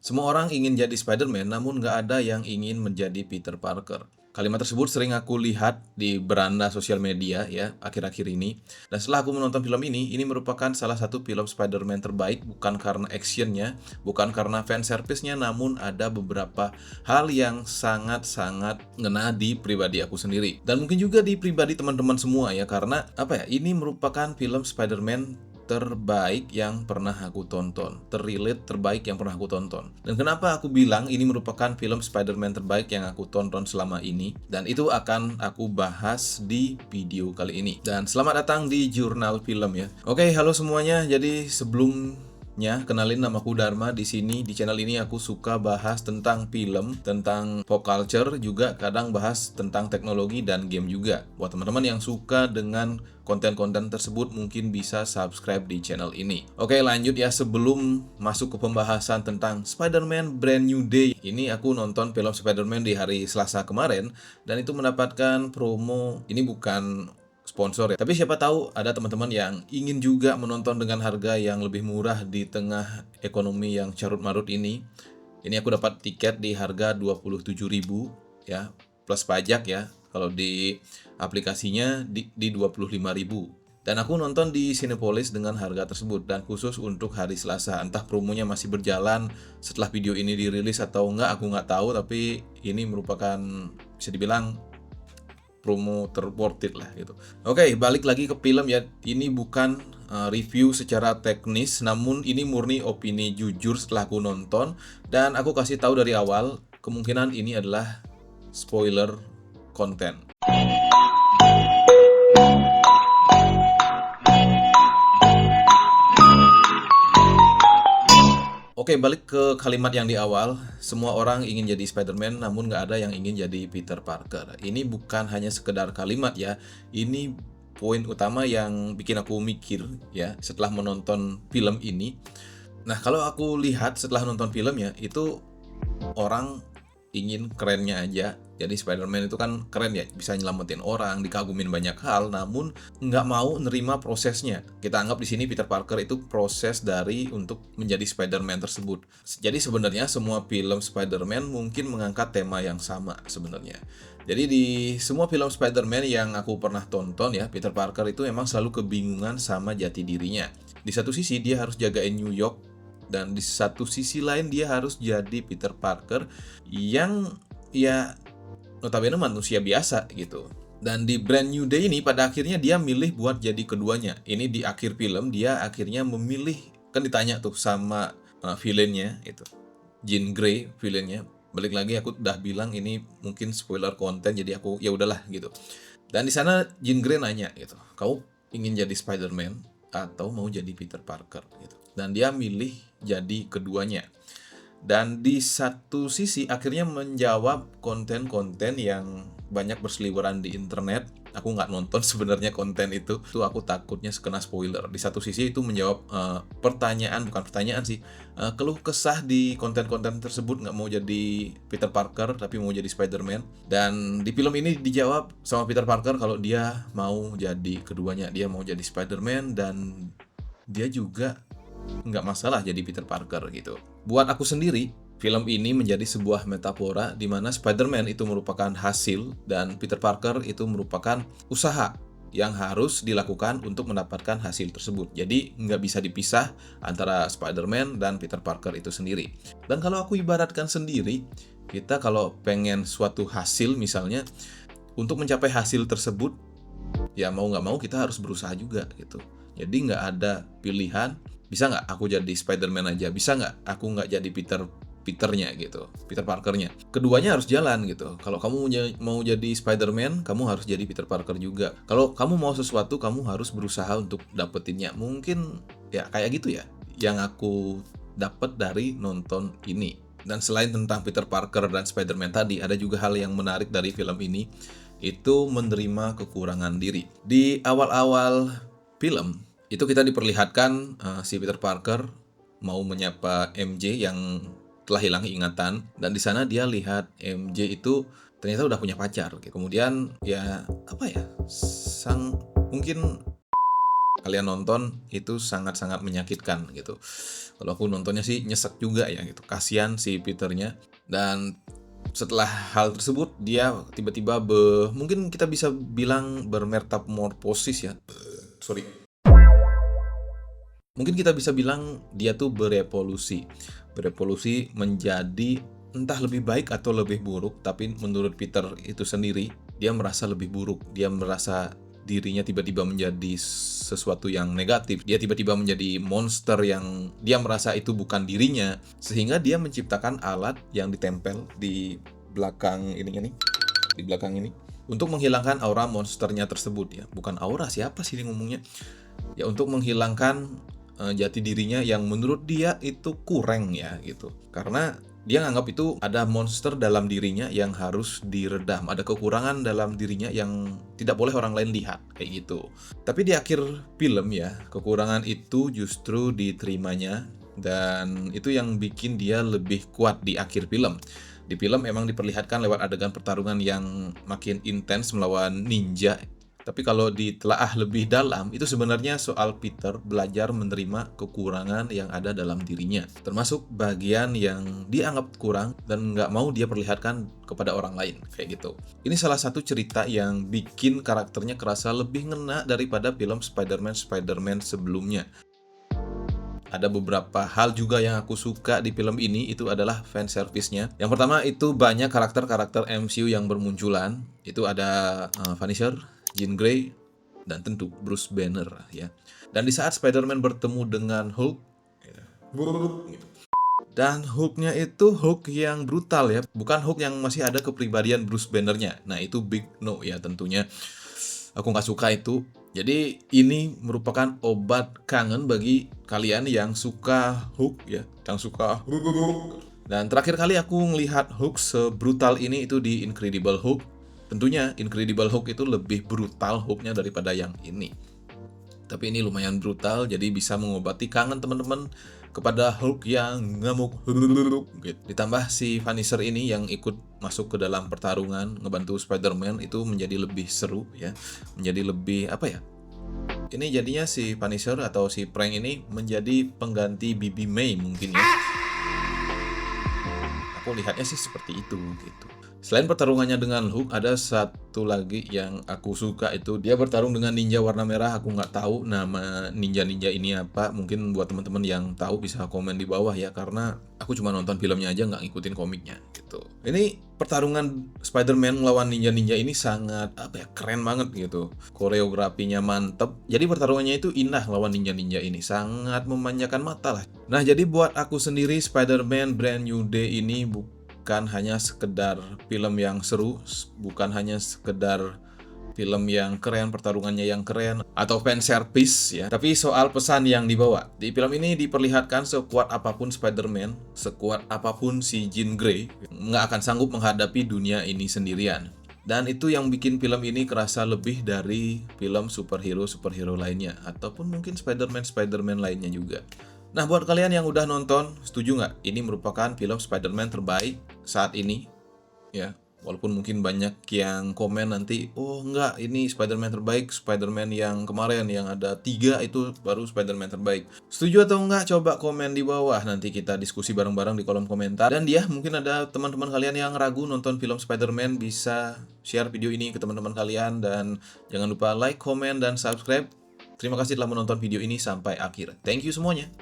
Semua orang ingin jadi Spider-Man, namun nggak ada yang ingin menjadi Peter Parker. Kalimat tersebut sering aku lihat di beranda sosial media ya akhir-akhir ini. Dan setelah aku menonton film ini merupakan salah satu film Spider-Man terbaik bukan karena actionnya, bukan karena fan service-nya, namun ada beberapa hal yang sangat-sangat ngena di pribadi aku sendiri. Dan mungkin juga di pribadi teman-teman semua ya, karena apa ya, ini merupakan film Spider-Man terbaik yang pernah aku tonton, terrelate terbaik yang pernah aku tonton. Dan kenapa aku bilang ini merupakan film Spider-Man terbaik yang aku tonton selama ini, dan itu akan aku bahas di video kali ini. Dan selamat datang di Jurnal Film ya. Oke, halo semuanya. Jadi sebelumnya kenalin, namaku Dharma. Di sini di channel ini aku suka bahas tentang film, tentang pop culture, juga kadang bahas tentang teknologi dan game juga. Buat teman-teman yang suka dengan konten-konten tersebut mungkin bisa subscribe di channel ini. Oke, lanjut ya, sebelum masuk ke pembahasan tentang Spider-Man Brand New Day. Ini aku nonton film Spider-Man di hari Selasa kemarin dan itu mendapatkan promo. Ini bukan sponsor ya, tapi siapa tahu ada teman-teman yang ingin juga menonton dengan harga yang lebih murah di tengah ekonomi yang carut-marut ini. Ini aku dapat tiket di harga 27.000 ya, plus pajak ya. Kalau di aplikasinya di 25.000. Dan aku nonton di Cinepolis dengan harga tersebut dan khusus untuk hari Selasa. Entah promonya masih berjalan setelah video ini dirilis atau enggak, aku nggak tahu, tapi ini merupakan bisa dibilang promo worth it lah gitu. Oke, balik lagi ke film ya. Ini bukan review secara teknis, namun ini murni opini jujur setelah aku nonton. Dan aku kasih tahu dari awal, kemungkinan ini adalah spoiler konten. Oke, balik ke kalimat yang di awal. Semua orang ingin jadi Spider-Man, namun nggak ada yang ingin jadi Peter Parker. Ini bukan hanya sekedar kalimat ya. Ini poin utama yang bikin aku mikir ya setelah menonton film ini. Nah, kalau aku lihat setelah nonton filmnya, itu orang ingin kerennya aja. Jadi Spider-Man itu kan keren ya, bisa nyelamatin orang, dikagumin banyak hal, namun nggak mau nerima prosesnya. Kita anggap di sini Peter Parker itu proses dari untuk menjadi Spider-Man tersebut. Jadi sebenarnya semua film Spider-Man mungkin mengangkat tema yang sama sebenarnya. Jadi di semua film Spider-Man yang aku pernah tonton ya, Peter Parker itu emang selalu kebingungan sama jati dirinya. Di satu sisi dia harus jagain New York, dan di satu sisi lain dia harus jadi Peter Parker yang ya notabene manusia biasa gitu. Dan di Brand New Day ini pada akhirnya dia milih buat jadi keduanya. Ini di akhir film dia akhirnya memilih, kan ditanya tuh sama villainnya itu, Jean Grey villainnya. Balik lagi aku udah bilang ini mungkin spoiler konten, jadi aku ya udahlah gitu. Dan di sana Jean Grey nanya gitu, "Kau ingin jadi Spider-Man atau mau jadi Peter Parker?" gitu. Dan dia milih jadi keduanya. Dan di satu sisi akhirnya menjawab konten-konten yang banyak berseliweran di internet. Aku nggak nonton sebenarnya konten itu. Tuh aku takutnya kena spoiler. Di satu sisi itu menjawab pertanyaan, bukan pertanyaan sih, keluh kesah di konten-konten tersebut, nggak mau jadi Peter Parker tapi mau jadi Spider-Man. Dan di film ini dijawab sama Peter Parker kalau dia mau jadi keduanya. Dia mau jadi Spider-Man dan dia juga nggak masalah jadi Peter Parker gitu. Buat aku sendiri, film ini menjadi sebuah metafora di mana Spider-Man itu merupakan hasil dan Peter Parker itu merupakan usaha yang harus dilakukan untuk mendapatkan hasil tersebut. Jadi nggak bisa dipisah antara Spider-Man dan Peter Parker itu sendiri. Dan kalau aku ibaratkan sendiri, kita kalau pengen suatu hasil misalnya, untuk mencapai hasil tersebut, ya mau nggak mau kita harus berusaha juga gitu. Jadi nggak ada pilihan, bisa nggak aku jadi Spider-Man aja, bisa nggak aku nggak jadi Peternya gitu, Peter Parkernya. Keduanya harus jalan gitu. Kalau kamu mau jadi Spider-Man, kamu harus jadi Peter Parker juga. Kalau kamu mau sesuatu, kamu harus berusaha untuk dapetinnya. Mungkin ya kayak gitu ya yang aku dapat dari nonton ini. Dan selain tentang Peter Parker dan Spider-Man tadi, ada juga hal yang menarik dari film ini, itu menerima kekurangan diri. Di awal-awal film, itu kita diperlihatkan si Peter Parker mau menyapa MJ yang telah hilang ingatan, dan di sana dia lihat MJ itu ternyata udah punya pacar gitu. Kemudian ya apa ya, sang mungkin kalian nonton itu sangat-sangat menyakitkan gitu. Kalau aku nontonnya sih nyesek juga ya gitu. Kasihan si Peternya. Dan setelah hal tersebut dia tiba-tiba mungkin kita bisa bilang bermetamorfosis ya. Sorry. Mungkin kita bisa bilang dia tuh berevolusi. Berevolusi menjadi entah lebih baik atau lebih buruk, tapi menurut Peter itu sendiri, dia merasa lebih buruk. Dia merasa dirinya tiba-tiba menjadi sesuatu yang negatif. Dia tiba-tiba menjadi monster yang dia merasa itu bukan dirinya, sehingga dia menciptakan alat yang ditempel di belakang ini, di belakang ini untuk menghilangkan aura monsternya tersebut ya. Bukan aura, siapa sih ini ngomongnya? Ya untuk menghilangkan jati dirinya yang menurut dia itu kurang ya gitu. Karena dia nganggap itu ada monster dalam dirinya yang harus diredam, ada kekurangan dalam dirinya yang tidak boleh orang lain lihat kayak gitu. Tapi di akhir film ya, kekurangan itu justru diterimanya dan itu yang bikin dia lebih kuat di akhir film. Di film emang diperlihatkan lewat adegan pertarungan yang makin intens melawan ninja. Tapi kalau ditelaah lebih dalam, itu sebenarnya soal Peter belajar menerima kekurangan yang ada dalam dirinya. Termasuk bagian yang dianggap kurang dan nggak mau dia perlihatkan kepada orang lain. Kayak gitu. Ini salah satu cerita yang bikin karakternya kerasa lebih ngena daripada film Spider-Man sebelumnya. Ada beberapa hal juga yang aku suka di film ini, itu adalah fan service-nya. Yang pertama itu banyak karakter-karakter MCU yang bermunculan. Itu ada Vanisher, Jean Grey, dan tentu Bruce Banner ya. Dan di saat Spider-Man bertemu dengan Hulk, dan Hulk-nya itu Hulk yang brutal ya, bukan Hulk yang masih ada kepribadian Bruce Banner-nya. Nah itu big no ya tentunya. Aku nggak suka itu. Jadi ini merupakan obat kangen bagi kalian yang suka Hulk ya, yang suka Hulk. Dan terakhir kali aku ngelihat Hulk sebrutal ini itu di Incredible Hulk. Tentunya Incredible Hulk itu lebih brutal Hulknya daripada yang ini. Tapi ini lumayan brutal, jadi bisa mengobati kangen teman-teman kepada Hulk yang ngamuk. Gitu. Ditambah si Vanisher ini yang ikut masuk ke dalam pertarungan ngebantu Spider-Man itu menjadi lebih seru ya, menjadi lebih apa ya? Ini jadinya si Vanisher atau si Prank ini menjadi pengganti Bibi May mungkin ya. Aku lihatnya sih seperti itu gitu. Selain pertarungannya dengan Hulk, ada satu lagi yang aku suka, itu dia bertarung dengan ninja warna merah. Aku nggak tahu nama ninja-ninja ini apa. Mungkin buat teman-teman yang tahu bisa komen di bawah ya, karena aku cuma nonton filmnya aja, nggak ngikutin komiknya gitu. Ini pertarungan Spider-Man melawan ninja-ninja ini sangat apa ya, keren banget gitu. Koreografinya mantep. Jadi pertarungannya itu indah lawan ninja-ninja ini, sangat memanjakan mata lah. Nah jadi buat aku sendiri Spider-Man Brand New Day ini bukan hanya sekedar film yang seru, bukan hanya sekedar film yang keren, pertarungannya yang keren, atau fan service ya. Tapi soal pesan yang dibawa. Di film ini diperlihatkan sekuat apapun Spider-Man, sekuat apapun si Jean Grey, nggak akan sanggup menghadapi dunia ini sendirian. Dan itu yang bikin film ini kerasa lebih dari film superhero lainnya, ataupun mungkin Spider-Man lainnya juga. Nah, buat kalian yang udah nonton, setuju nggak? Ini merupakan film Spider-Man terbaik saat ini, ya. Walaupun mungkin banyak yang komen nanti, oh nggak, ini Spider-Man terbaik, Spider-Man yang kemarin, yang ada 3 itu baru Spider-Man terbaik. Setuju atau nggak? Coba komen di bawah, nanti kita diskusi bareng-bareng di kolom komentar. Dan dia, mungkin ada teman-teman kalian yang ragu nonton film Spider-Man, bisa share video ini ke teman-teman kalian. Dan jangan lupa like, komen, dan subscribe. Terima kasih telah menonton video ini sampai akhir. Thank you semuanya.